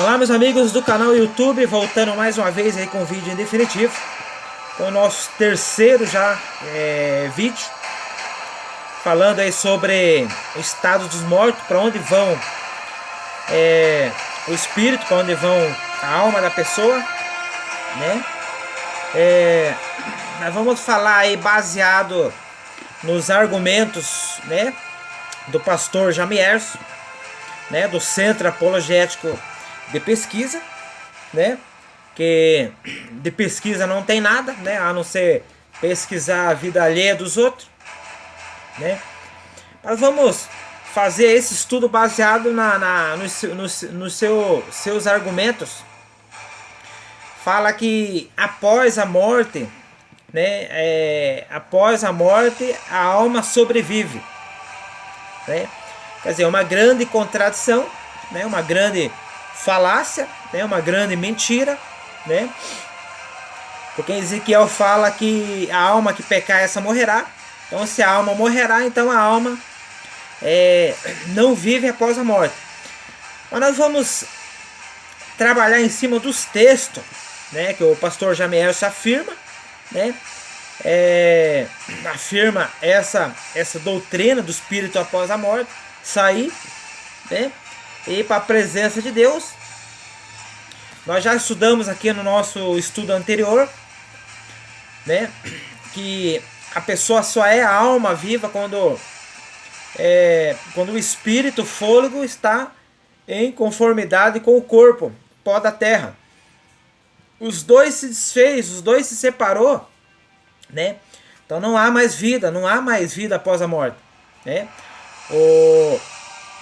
Olá, meus amigos do canal YouTube, voltando mais uma vez aí com o vídeo em definitivo, com o nosso terceiro vídeo, falando aí sobre o estado dos mortos, para onde vão o espírito, para onde vão a alma da pessoa, né? Nós vamos falar aí baseado nos argumentos, né, do pastor Jamierson, né, do Centro Apologético de Pesquisa, né, que de pesquisa não tem nada, né, a não ser pesquisar a vida alheia dos outros, né. Nós vamos fazer esse estudo baseado nos seus argumentos. Fala que após a morte, né, após a morte a alma sobrevive, né? Quer dizer, uma grande contradição, né, uma grande falácia, né, uma grande mentira, né? Porque Ezequiel fala que a alma que pecar, essa morrerá. Então, se a alma morrerá, então a alma não vive após a morte. Mas nós vamos trabalhar em cima dos textos, né, que o pastor Jamierson afirma, né? Afirma essa doutrina do espírito após a morte, sair, né, e ir para a presença de Deus. Nós já estudamos aqui no nosso estudo anterior, né, que a pessoa só é a alma viva quando o espírito, o fôlego, está em conformidade com o corpo, pó da terra. Os dois se desfez, os dois se separou, né? Então não há mais vida após a morte, né?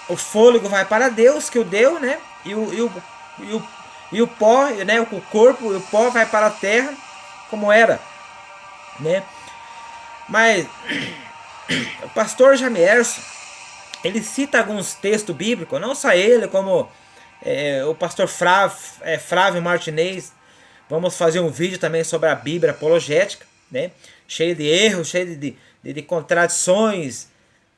O fôlego vai para Deus, que o deu, né? E o pó, né? O corpo e o pó vai para a terra, como era, né? Mas o pastor Jamierson, ele cita alguns textos bíblicos, não só ele, como o pastor Flávio Martinez. Vamos fazer um vídeo também sobre a Bíblia apologética, né? Cheio de erros, cheio de contradições,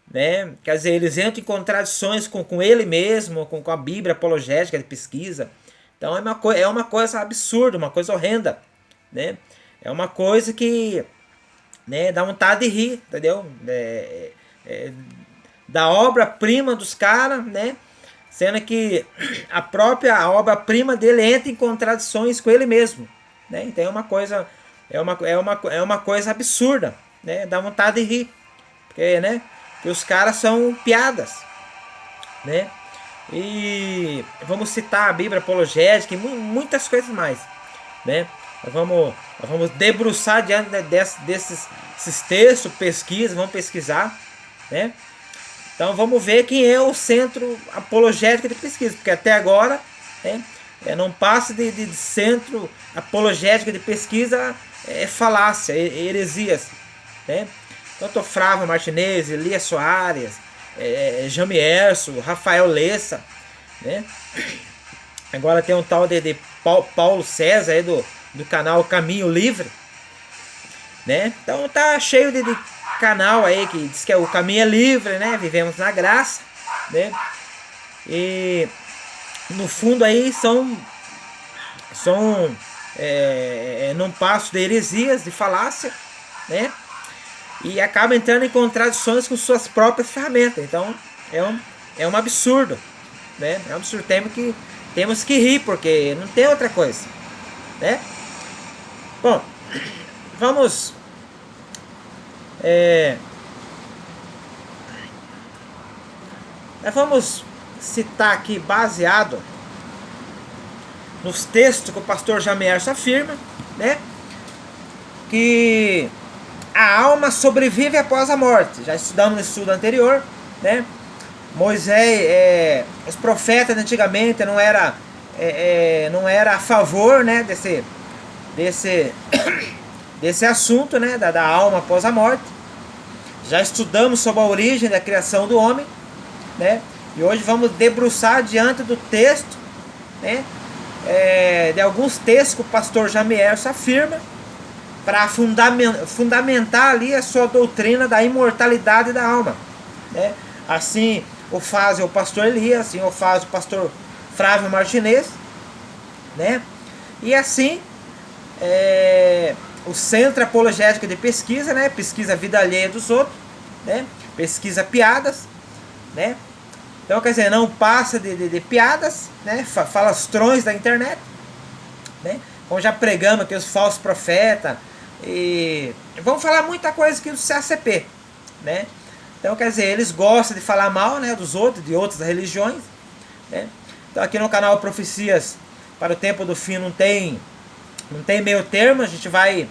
né? Quer dizer, eles entram em contradições com ele mesmo, com a Bíblia apologética de pesquisa. Então é uma coisa absurda, uma coisa horrenda, né? É uma coisa que, né, dá vontade de rir, entendeu? Da obra-prima dos caras, né? Sendo que a própria obra-prima dele entra em contradições com ele mesmo, né? Então é uma coisa absurda, né? Dá vontade de rir, porque, né, que os caras são piadas, né? E vamos citar a Bíblia apologética e muitas coisas mais, né? Nós vamos debruçar diante desses textos, vamos pesquisar, né? Então vamos ver quem é o Centro Apologético de Pesquisa, porque até agora, né, não passa de Centro Apologético de Pesquisa, falácia, heresias, né? Tanto Flávio Martinez, Elias Soares, Jamierson, Rafael Lessa, né? Agora tem um tal de Paulo César aí do canal Caminho Livre, né? Então tá cheio de canal aí que diz que o caminho é livre, né? Vivemos na graça, né? E no fundo aí não passo de heresias, de falácia, né? E acaba entrando em contradições com suas próprias ferramentas. Então é um absurdo, né? É um absurdo. Temos que rir, porque não tem outra coisa, né? Bom, vamos nós vamos citar aqui, baseado nos textos que o pastor Jamierson afirma, né, que a alma sobrevive após a morte. Já estudamos no estudo anterior, né? Moisés, os profetas antigamente não era a favor, né, desse assunto, né, da alma após a morte. Já estudamos sobre a origem da criação do homem, né? E hoje vamos debruçar diante do texto, né, de alguns textos que o pastor Jamierson afirma, para fundamentar ali a sua doutrina da imortalidade da alma, né? Assim o faz o pastor Elias, assim o faz o pastor Flávio Martinez, né? E assim, o Centro Apologético de Pesquisa, né? Pesquisa a vida alheia dos outros, né? Pesquisa piadas, né? Então, quer dizer, não passa de piadas, né? Falastrões da internet, né? Como já pregamos aqui os falsos profetas, e vamos falar muita coisa aqui do CACP, né? Então, quer dizer, eles gostam de falar mal, né, dos outros, de outras religiões, né? Então, aqui no canal Profecias para o Tempo do Fim não tem meio termo, a gente vai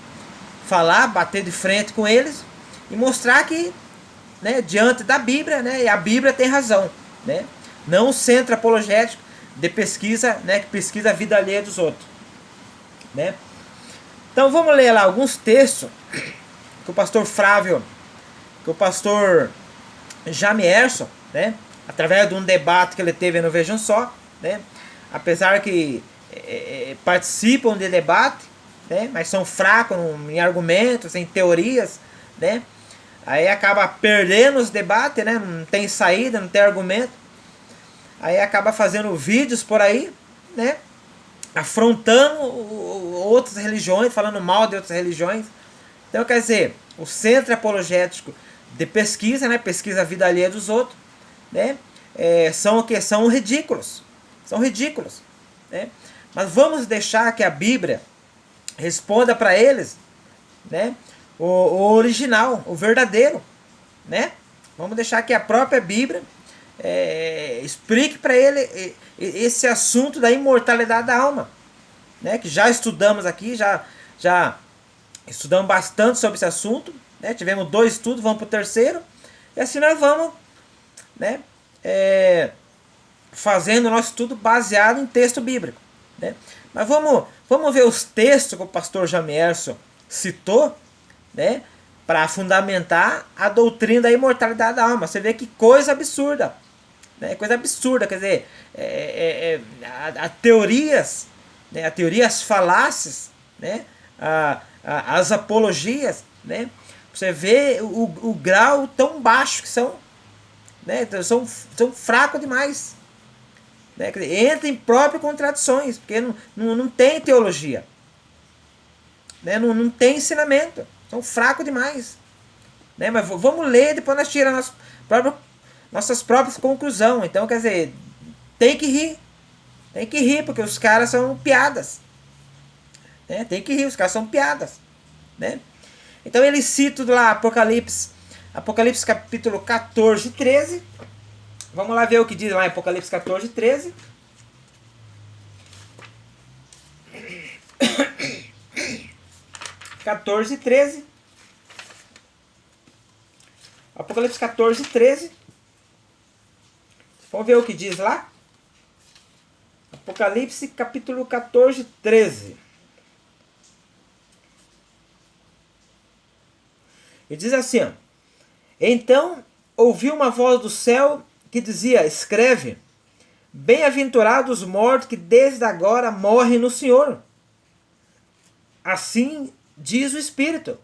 falar, bater de frente com eles e mostrar que, né, diante da Bíblia, né, e a Bíblia tem razão, né? Não o Centro Apologético de Pesquisa, né, que pesquisa a vida alheia dos outros, né? Então vamos ler lá alguns textos que o pastor Flávio, que o pastor Jamierson, né, através de um debate que ele teve no Vejam Só, né, apesar que participam de debate, né, mas são fracos em argumentos, em teorias, né, aí acaba perdendo os debates, né, não tem saída, não tem argumento, aí acaba fazendo vídeos por aí, né, afrontando outras religiões, falando mal de outras religiões. Então, quer dizer, o Centro Apologético de Pesquisa, né, pesquisa a vida alheia dos outros, né, são o que? São ridículos. São ridículos, né? Mas vamos deixar que a Bíblia responda para eles, né, o original, o verdadeiro, né? Vamos deixar que a própria Bíblia explique para ele esse assunto da imortalidade da alma, né? Que já estudamos aqui, já estudamos bastante sobre esse assunto, né? Tivemos 2 estudos, vamos para o terceiro, e assim nós vamos, né, fazendo o nosso estudo baseado em texto bíblico, né? Mas vamos ver os textos que o pastor Jamierson citou, né, para fundamentar a doutrina da imortalidade da alma. Você vê que coisa absurda, né? Coisa absurda, quer dizer, a teorias, né, a teorias falácias, né, as apologias, né? Você vê o grau tão baixo que são, né? São fracos demais, né? Entra em próprias contradições, porque não tem teologia, né? Não tem ensinamento, são fracos demais, né? Mas vamos ler, depois nós tiramos nossas próprias conclusões. Então, quer dizer, tem que rir, porque os caras são piadas, né? Tem que rir, os caras são piadas, né? Então ele cita lá Apocalipse capítulo 14 e 13. Vamos lá ver o que diz lá em Apocalipse 14 e 13. Apocalipse 14 e 13. Vamos ver o que diz lá. Apocalipse capítulo 14 e 13. E diz assim, ó: então ouvi uma voz do céu que dizia: escreve, bem-aventurados os mortos que desde agora morrem no Senhor. Assim diz o Espírito,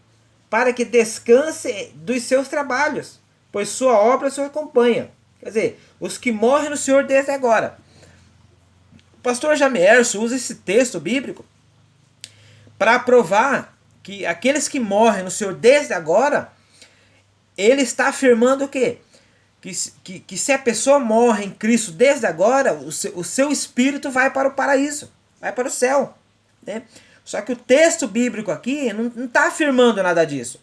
para que descanse dos seus trabalhos, pois sua obra os acompanha. Quer dizer, os que morrem no Senhor desde agora. O pastor Jamierson usa esse texto bíblico para provar que aqueles que morrem no Senhor desde agora, ele está afirmando o quê? Que se a pessoa morre em Cristo desde agora, o seu espírito vai para o paraíso, vai para o céu, né? Só que o texto bíblico aqui não está afirmando nada disso.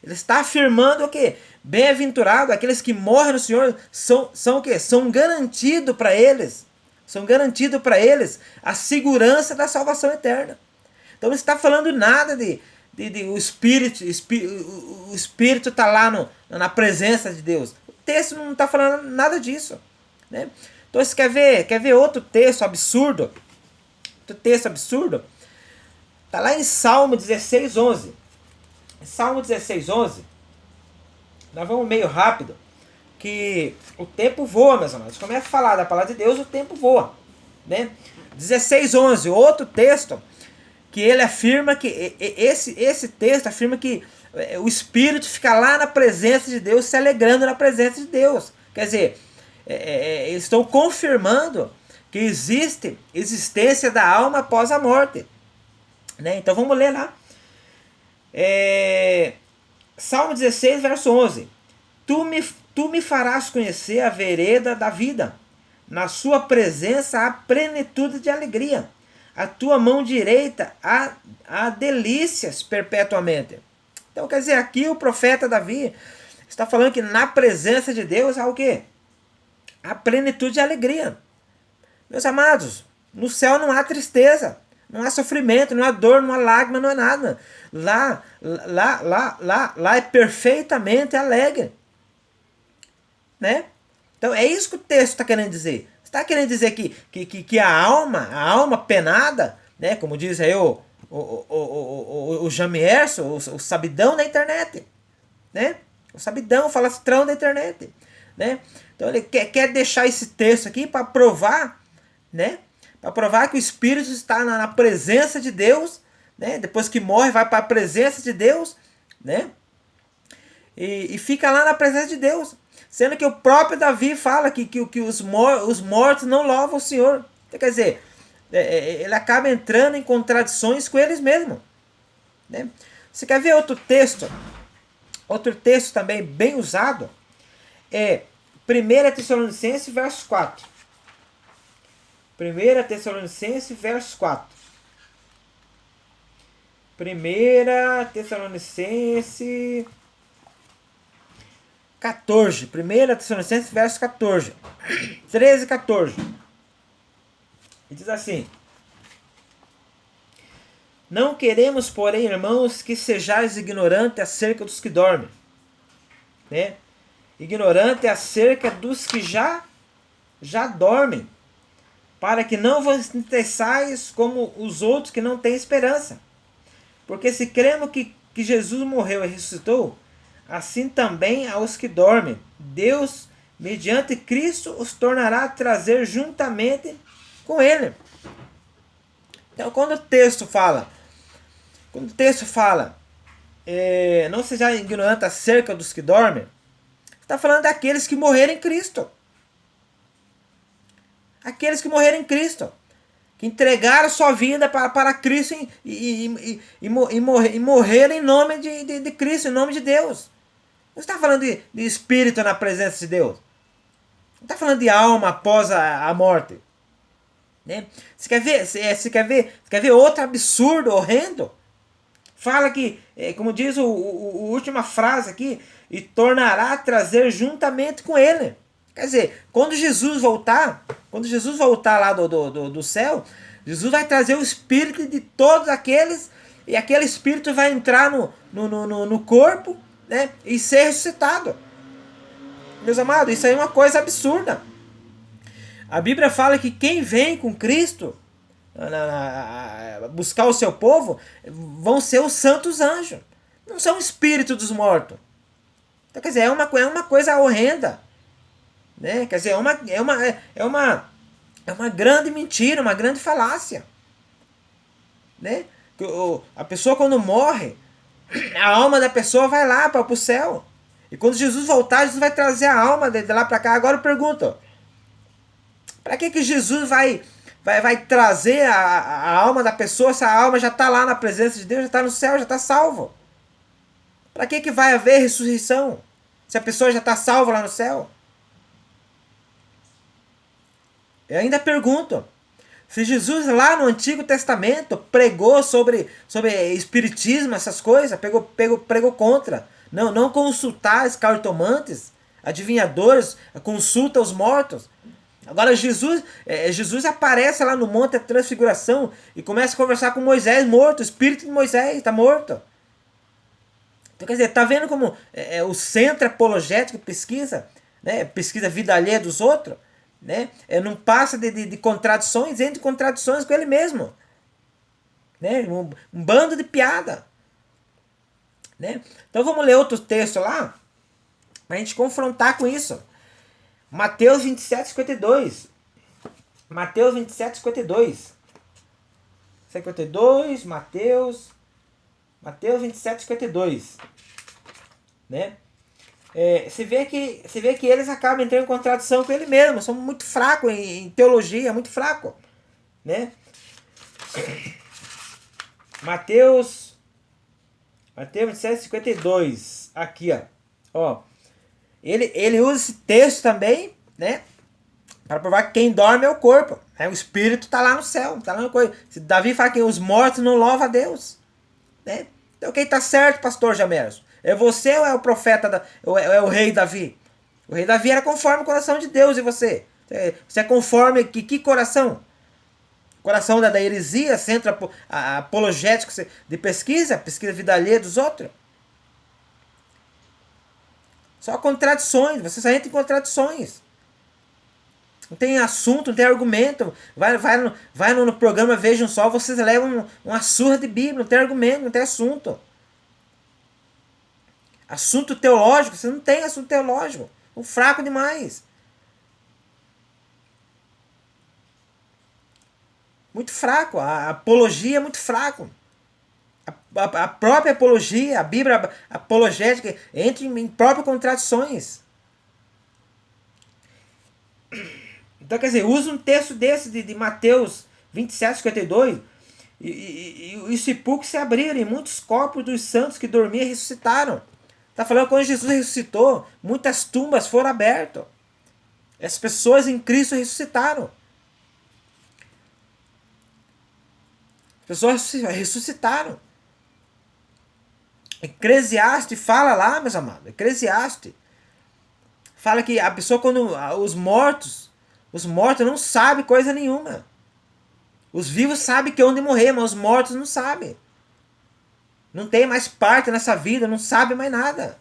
Ele está afirmando o quê? Bem-aventurado, aqueles que morrem no Senhor são o quê? São garantidos para eles. São garantidos para eles a segurança da salvação eterna. Então não está falando nada de o Espírito está lá na presença de Deus. O texto não está falando nada disso, né? Então você quer ver outro texto absurdo? Outro texto absurdo? Está lá em Salmo 16:11. Salmo 16:11. Nós vamos meio rápido, que o tempo voa, meus amados. Começa a falar da palavra de Deus, o tempo voa, né? 16:11, outro texto que ele afirma que esse texto afirma que o Espírito fica lá na presença de Deus, se alegrando na presença de Deus. Quer dizer, eles estão confirmando que existe existência da alma após a morte. Né? Então vamos ler lá. Salmo 16, verso 11. Tu me farás conhecer a vereda da vida. Na sua presença há plenitude de alegria. A tua mão direita há delícias perpetuamente. Então quer dizer, aqui o profeta Davi está falando que na presença de Deus há o quê? A plenitude de alegria. Meus amados, no céu não há tristeza, não há sofrimento, não há dor, não há lágrima, não há nada. Lá é perfeitamente alegre. Né? Então é isso que o texto está querendo dizer. Está querendo dizer que a alma penada, né? Como diz aí o Jamierson, o sabidão da internet. Né? O sabidão, o falastrão da internet. Né? Então ele quer deixar esse texto aqui para provar, né? Para provar que o Espírito está na presença de Deus, né? Depois que morre, vai para a presença de Deus, né? E fica lá na presença de Deus. Sendo que o próprio Davi fala que os mortos não louvam o Senhor. Então, quer dizer, ele acaba entrando em contradições com eles mesmos. Né? Você quer ver outro texto? Outro texto também bem usado é 1 Tessalonicenses, verso 4. 1 Tessalonicenses, verso 4. 1 Tessalonicenses 14. 1 Tessalonicenses, verso 14. 13 e 14. E diz assim: Não queremos, porém, irmãos, que sejais ignorantes acerca dos que dormem. Né? Ignorante acerca dos que já dormem, para que não vos entristeçais como os outros que não têm esperança. Porque se cremos que Jesus morreu e ressuscitou, assim também aos que dormem, Deus, mediante Cristo, os tornará a trazer juntamente com Ele. Então, quando o texto fala, não seja ignorante acerca dos que dormem, está falando daqueles que morreram em Cristo. Aqueles que morreram em Cristo. Que entregaram sua vida para Cristo e morreram em nome de Cristo, em nome de Deus. Não está falando de espírito na presença de Deus. Não está falando de alma após a morte. Né? Você quer ver outro absurdo, horrendo? Fala que, como diz a última frase aqui, e tornará a trazer juntamente com ele. Quer dizer, quando Jesus voltar lá do céu, Jesus vai trazer o espírito de todos aqueles, e aquele espírito vai entrar no corpo, né, e ser ressuscitado. Meus amados, isso aí é uma coisa absurda. A Bíblia fala que quem vem com Cristo buscar o seu povo vão ser os santos anjos, não são o espírito dos mortos. Então, quer dizer, é uma coisa horrenda, né? Quer dizer, é uma grande mentira, uma grande falácia, né? A pessoa, quando morre, a alma da pessoa vai lá para o céu, e quando Jesus voltar, Jesus vai trazer a alma de lá para cá. Agora eu pergunto, para que Jesus vai trazer a alma da pessoa se a alma já está lá na presença de Deus, já está no céu, já está salvo? Para que vai haver ressurreição se a pessoa já está salva lá no céu? Eu ainda pergunto, se Jesus lá no Antigo Testamento pregou sobre espiritismo, essas coisas, pregou contra, não consultar os cartomantes, adivinhadores, consulta os mortos. Agora Jesus aparece lá no Monte da Transfiguração e começa a conversar com Moisés morto, o espírito de Moisés está morto. Então, quer dizer, está vendo como o centro apologético pesquisa, né, pesquisa a vida alheia dos outros, né, não passa de contradições entre contradições com ele mesmo. Né, um bando de piada. Né? Então vamos ler outro texto lá, para a gente confrontar com isso. Mateus 27, 52. Mateus 27, 52. 52, Mateus 27, 52. Né? Você vê que eles acabam entrando em contradição com ele mesmo, são muito fracos em teologia, muito fraco, né? Mateus 27:52, aqui, ó. Ele usa esse texto também, né? Para provar que quem dorme é o corpo. O espírito está lá no céu, tá lá no coisa. Se Davi fala que os mortos não louvam a Deus, né? Então quem está certo, pastor Jamerson? É você ou é o profeta, é o rei Davi? O rei Davi era conforme o coração de Deus, e você? Você é conforme que coração? Coração da heresia, centro apologético de pesquisa da vida alheia dos outros? Só contradições, você só entra em contradições. Não tem assunto, não tem argumento. Vai no programa Vejam Só, vocês levam uma surra de Bíblia, não tem argumento, não tem assunto. Assunto teológico, você não tem assunto teológico. Um fraco demais. Muito fraco. A apologia é muito fraco. A própria apologia, a Bíblia apologética, entra em próprias contradições. Então, quer dizer, usa um texto desse de Mateus 27:52, e os sepulcros se abriram, e muitos corpos dos santos que dormiam ressuscitaram. Está falando que quando Jesus ressuscitou, muitas tumbas foram abertas. As pessoas em Cristo ressuscitaram. As pessoas ressuscitaram. Eclesiastes fala lá, meus amados. Eclesiastes fala que a pessoa, quando os mortos não sabem coisa nenhuma. Os vivos sabem que onde morrer, mas os mortos não sabem. Não tem mais parte nessa vida, não sabe mais nada.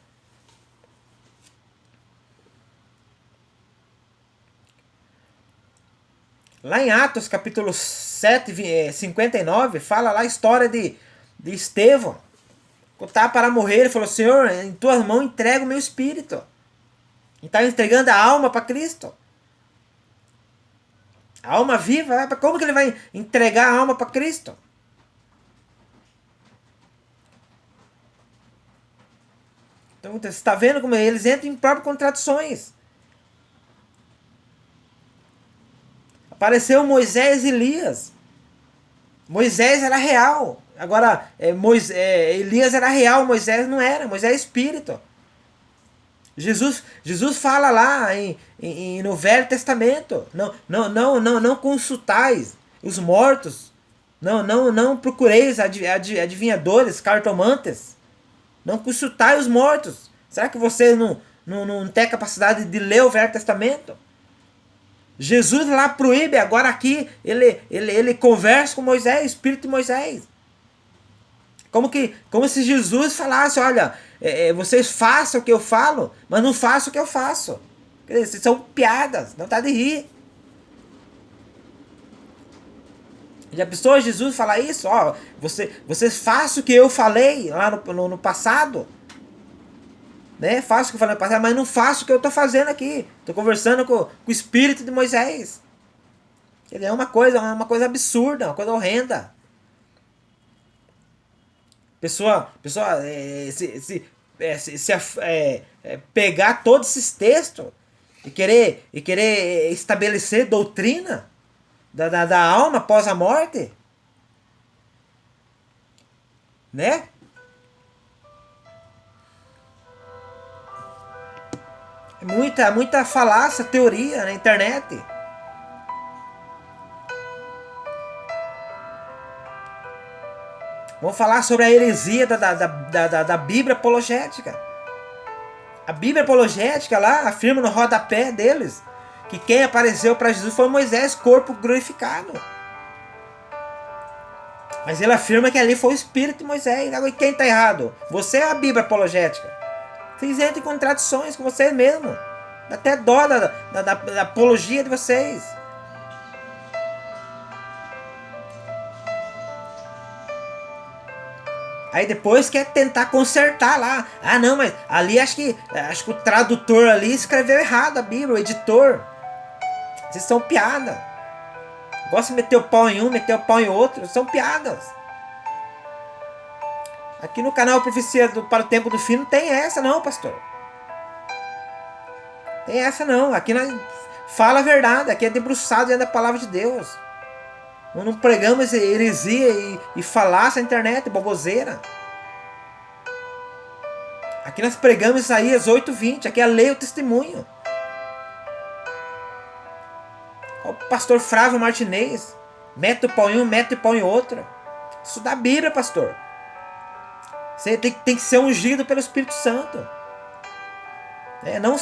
Lá em Atos, capítulo 7, 59, fala lá a história de Estevão. Quando estava para morrer, ele falou: Senhor, em tuas mãos entrego o meu espírito. Ele está entregando a alma para Cristo. A alma viva, como que ele vai entregar a alma para Cristo? Então você está vendo como eles entram em próprias contradições. Apareceu Moisés e Elias. Moisés era real. Agora, Elias era real, Moisés não era. Moisés é espírito. Jesus fala lá no Velho Testamento: não consultais os mortos, não procureis adivinhadores, cartomantes, não consultai os mortos. Será que você não tem a capacidade de ler o Velho Testamento? Jesus lá proíbe, agora aqui ele conversa com Moisés, o espírito de Moisés. Como se Jesus falasse: olha, vocês façam o que eu falo, mas não façam o que eu faço. Quer dizer, são piadas, não tá de rir. Já pensou Jesus falar isso? Ó, vocês façam o que eu falei lá no passado. Né? Faço o que eu falei no passado, mas não faço o que eu estou fazendo aqui. Estou conversando com o espírito de Moisés. Ele é uma coisa absurda, uma coisa horrenda. Pessoa pegar todos esses textos e querer estabelecer doutrina da alma após a morte, né? Muita falácia, teoria na internet. Vamos falar sobre a heresia da Bíblia apologética. A Bíblia apologética lá afirma no rodapé deles que quem apareceu para Jesus foi Moisés, corpo glorificado. Mas ele afirma que ali foi o espírito de Moisés. Agora, quem está errado? Você é a Bíblia apologética. Vocês entram em contradições com vocês mesmos. Dá até dó da apologia de vocês. Aí depois quer tentar consertar lá. Ah, não, mas ali acho que o tradutor ali escreveu errado a Bíblia, o editor. Vocês são piada. Gosta de meter o pau em um, meter o pau em outro. São piadas. Aqui no canal Profecia para o Tempo do Fim não tem essa não, pastor. Tem essa não. Aqui nós fala a verdade. Aqui é debruçado dentro da palavra de Deus. Nós não pregamos heresia e falácia na internet, boboseira. Aqui nós pregamos Isaías 8:20. Aqui é a lei e o testemunho. O pastor Flávio Martinez. Mete o pau em um, mete o pau em outro. Estudar a Bíblia, pastor. Você tem que ser ungido pelo Espírito Santo. Não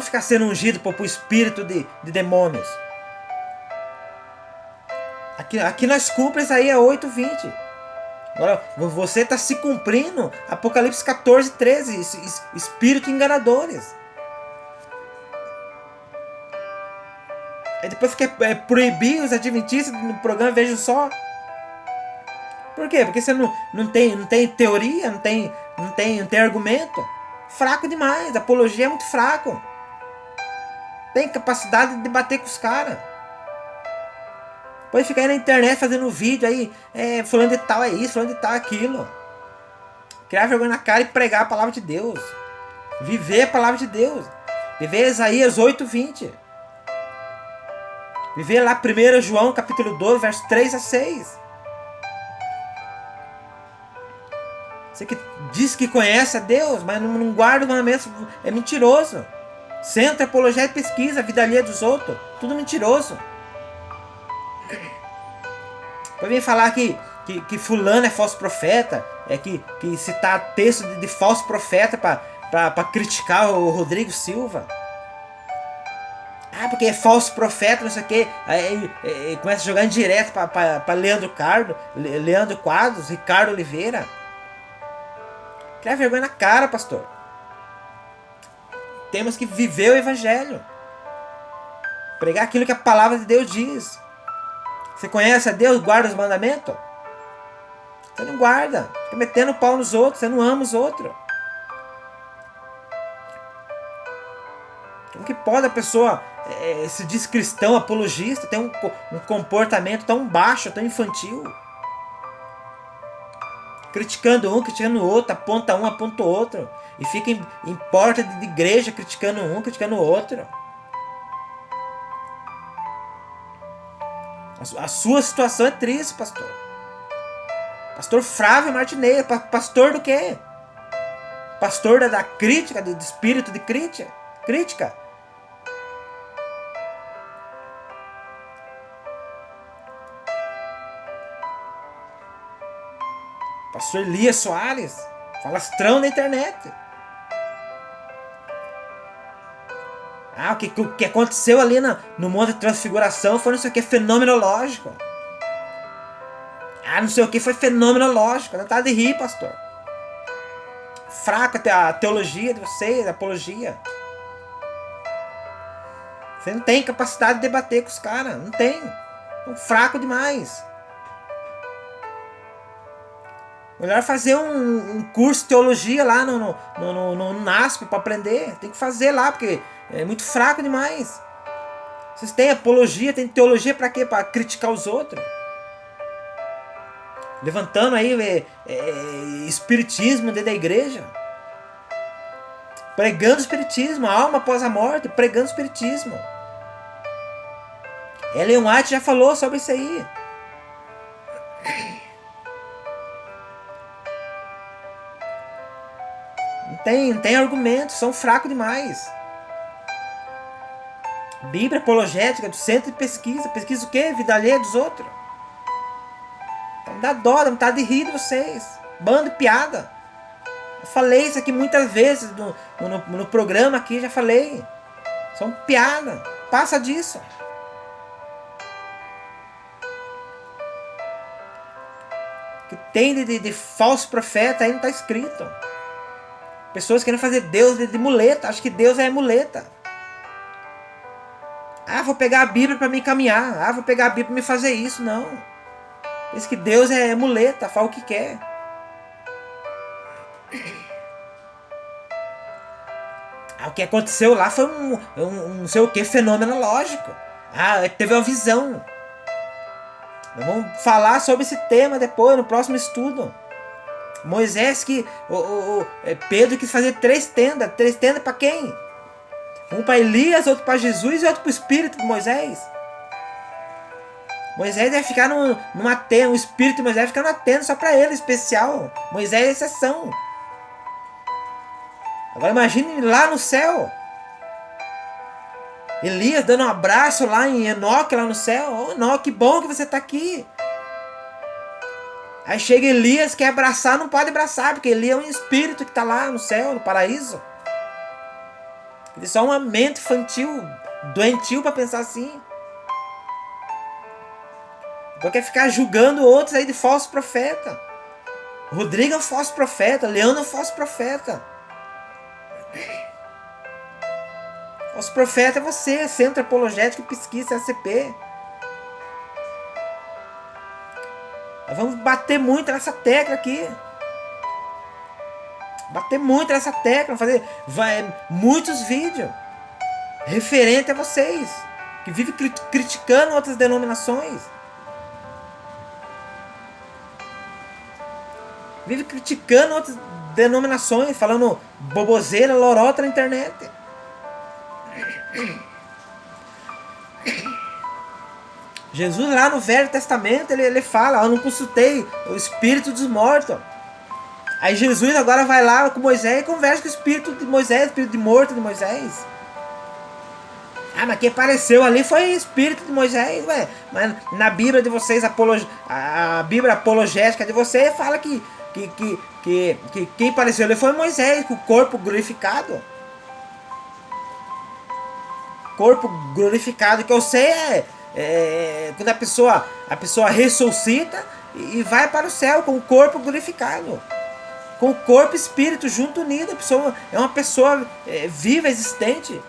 ficar sendo ungido por espírito de demônios. Aqui nós cumprimos aí a 8:20. Agora você está se cumprindo Apocalipse 14:13. Espírito enganadores. Aí depois quer proibir os adventistas no programa Veja Só. Por quê? Porque você não tem teoria, não tem argumento. Fraco demais. A apologia é muito fraco. Tem capacidade de debater com os caras. Depois fica aí na internet fazendo vídeo aí. Fulano de tal é isso, fulano de tal é aquilo. Criar vergonha na cara e pregar a palavra de Deus. Viver a palavra de Deus. Viver Isaías 8:20. Viver lá 1 João capítulo 2, verso 3-6. Você que diz que conhece a Deus, mas não guarda o mandamento, é mentiroso. Centro, apologia e pesquisa, a vida alheia dos outros. Tudo mentiroso. Para vir falar que fulano é falso profeta, que citar texto de falso profeta para criticar o Rodrigo Silva. Porque é falso profeta, não sei o quê. Aí começa a jogar em direto para Leandro Quadros, Ricardo Oliveira. Criar vergonha na cara, pastor. Temos que viver o evangelho. Pregar aquilo que a palavra de Deus diz. Você conhece a Deus? Guarda os mandamentos? Você não guarda. Fica metendo pau nos outros. Você não ama os outros. Como que pode a pessoa se diz cristão, apologista, ter um comportamento tão baixo, tão infantil? Criticando um, criticando o outro, aponta um, aponta o outro. E fica em porta de igreja criticando um, criticando o outro. A sua situação é triste, pastor. Pastor Flávio Martinez, pastor do quê? Pastor da crítica, do espírito de crítica. Pastor Elias Soares, falastrão na internet. O que aconteceu ali no Monte de Transfiguração foi não sei o que, fenomenológico. Não sei o que, foi fenomenológico. Não tá de rir, pastor. Fraca a teologia de vocês, a apologia. Você não tem capacidade de debater com os caras. Não tem. Fraco demais. Melhor fazer um curso de teologia lá no NASP para aprender. Tem que fazer lá, porque é muito fraco demais. Vocês têm apologia, tem teologia para quê? Para criticar os outros. Levantando aí espiritismo dentro da igreja. Pregando espiritismo, a alma após a morte, pregando espiritismo. Ellen White já falou sobre isso aí. Não tem argumentos, são fracos demais. Bíblia apologética do centro de pesquisa. Pesquisa o quê? Vida alheia dos outros. Então dá dó, dá vontade de rir de vocês. Bando de piada. Eu falei isso aqui muitas vezes no programa aqui, já falei. São piada. Passa disso. O que tem de falso profeta aí não está escrito. Pessoas querem fazer Deus de muleta. Acho que Deus é muleta. Vou pegar a Bíblia para me caminhar. Vou pegar a Bíblia para me fazer isso. Não. Diz que Deus é muleta. Fala o que quer. O que aconteceu lá foi um não sei o que, fenomenológico. Teve uma visão. Nós vamos falar sobre esse tema depois, no próximo estudo. Moisés que... Pedro quis fazer 3 tendas. 3 tendas para quem? Um para Elias, outro para Jesus e outro para o espírito de Moisés. Moisés deve ficar numa tenda. O espírito de Moisés fica numa tenda só para ele, especial. Moisés é exceção. Agora imagine lá no céu. Elias dando um abraço lá em Enoque, lá no céu. Oh, Enoque, que bom que você está aqui. Aí chega Elias, quer abraçar, não pode abraçar, porque Elias é um espírito que está lá no céu, no paraíso. Ele é só uma mente infantil, doentio para pensar assim. Então quer ficar julgando outros aí de falso profeta. Rodrigo é um falso profeta, Leandro é um falso profeta. Falso profeta é você, Centro Apologético e Pesquisa CACP. Nós vamos bater muito nessa tecla aqui. Bater muito nessa tecla, fazer muitos vídeos referente a vocês que vivem criticando outras denominações. Vive criticando outras denominações, falando boboseira, lorota na internet. Jesus lá no Velho Testamento, ele fala, eu não consultei o espírito dos mortos. Aí Jesus agora vai lá com Moisés e conversa com o espírito de Moisés, o espírito de morto de Moisés. Ah, mas quem apareceu ali foi o espírito de Moisés. Ué, mas na Bíblia de vocês, a Bíblia apologética de vocês fala que quem apareceu ali foi Moisés, com o corpo glorificado. Corpo glorificado, que eu sei quando a pessoa ressuscita e vai para o céu com o corpo glorificado. Com o corpo e espírito junto unido. A pessoa é uma pessoa viva, existente.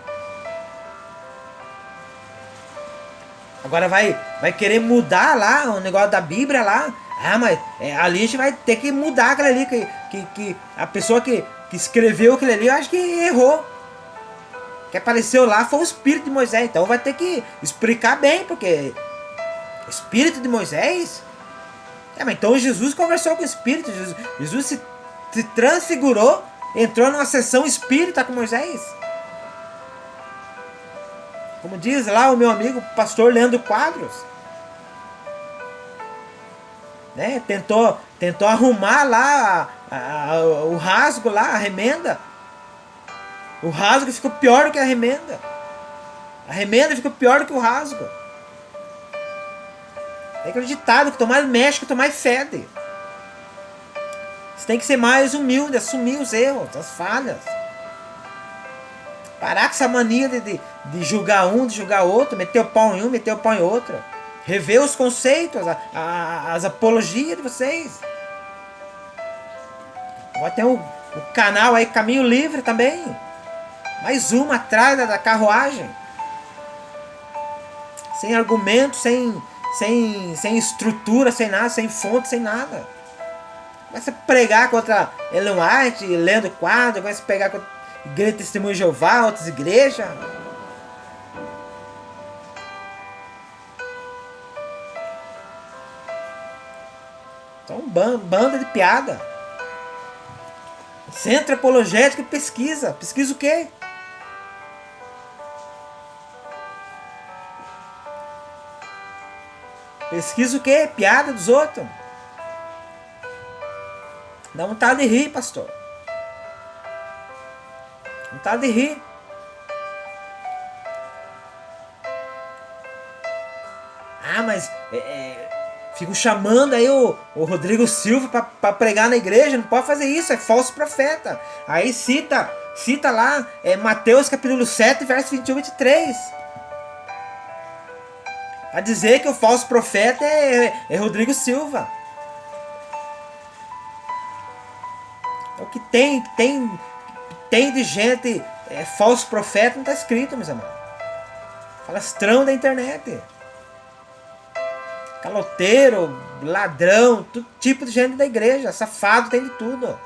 Agora vai querer mudar lá o negócio da Bíblia lá. Ah, mas ali a gente vai ter que mudar aquilo ali. Que a pessoa que escreveu aquilo ali, eu acho que errou. Que apareceu lá foi o espírito de Moisés. Então vai ter que explicar bem, porque o espírito de Moisés. Mas então Jesus conversou com o espírito. Jesus se transfigurou, entrou numa sessão espírita com Moisés. Como diz lá o meu amigo pastor Leandro Quadros, né? Tentou arrumar lá o rasgo lá, a remenda. O rasgo ficou pior do que a remenda. A remenda ficou pior do que o rasgo. É aquele ditado que tomar mexe, que tomar fede. Você tem que ser mais humilde, assumir os erros, as falhas. Parar com essa mania de julgar um, de julgar outro, meter o pau em um, meter o pau em outro. Rever os conceitos, as apologias de vocês. Agora tem o canal aí, Caminho Livre também. Mais uma atrás da carruagem. Sem argumento, sem estrutura, sem nada, sem fonte, sem nada. Começa a pregar contra Ellen White, Leandro Quadro, começa a pegar contra Igreja Testemunho de Jeová, outras igrejas. Então, banda de piada. Centro Apologético e Pesquisa. Pesquisa o quê? Pesquisa o quê? Piada dos outros. Dá vontade de rir, pastor. Vontade de rir. Ah, mas fico chamando aí o Rodrigo Silva para pregar na igreja. Não pode fazer isso, é falso profeta. Aí cita lá Mateus capítulo 7, verso 21 e 23. A dizer que o falso profeta é Rodrigo Silva. É o que tem de gente falso profeta, não está escrito, meus amados. Falastrão da internet. Caloteiro, ladrão, todo tipo de gente da igreja. Safado, tem de tudo.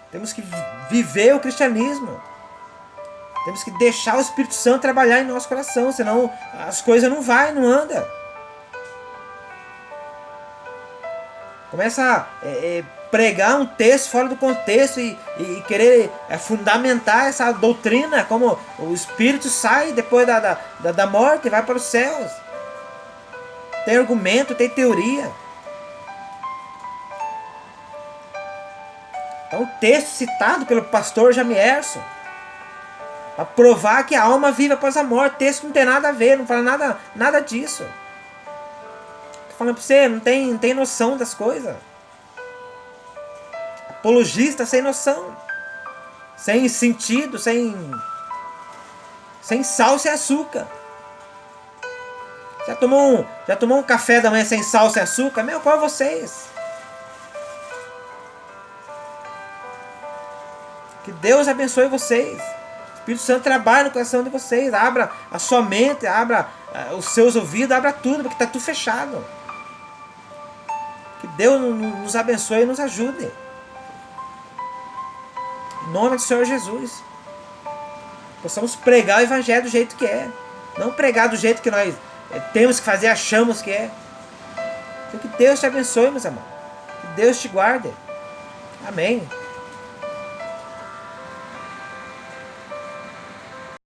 Temos que viver o cristianismo. Temos que deixar o Espírito Santo trabalhar em nosso coração, senão as coisas não andam. Começa a pregar um texto fora do contexto e querer fundamentar essa doutrina, como o espírito sai depois da morte e vai para os céus. Tem argumento, tem teoria. Então o texto citado pelo pastor Jamierson, para provar que a alma vive após a morte, o texto não tem nada a ver, não fala nada disso. Tô falando para você, não tem noção das coisas. Apologista sem noção, sem sentido, sem sal, sem açúcar. Já tomou um café da manhã sem sal, sem açúcar? Meu, qual é vocês? Que Deus abençoe vocês. O Espírito Santo trabalha no coração de vocês. Abra a sua mente, abra os seus ouvidos, abra tudo, porque está tudo fechado. Que Deus nos abençoe e nos ajude. Em nome do Senhor Jesus. Possamos pregar o Evangelho do jeito que é. Não pregar do jeito que nós temos que fazer, achamos que é. Que Deus te abençoe, meus amados. Que Deus te guarde. Amém.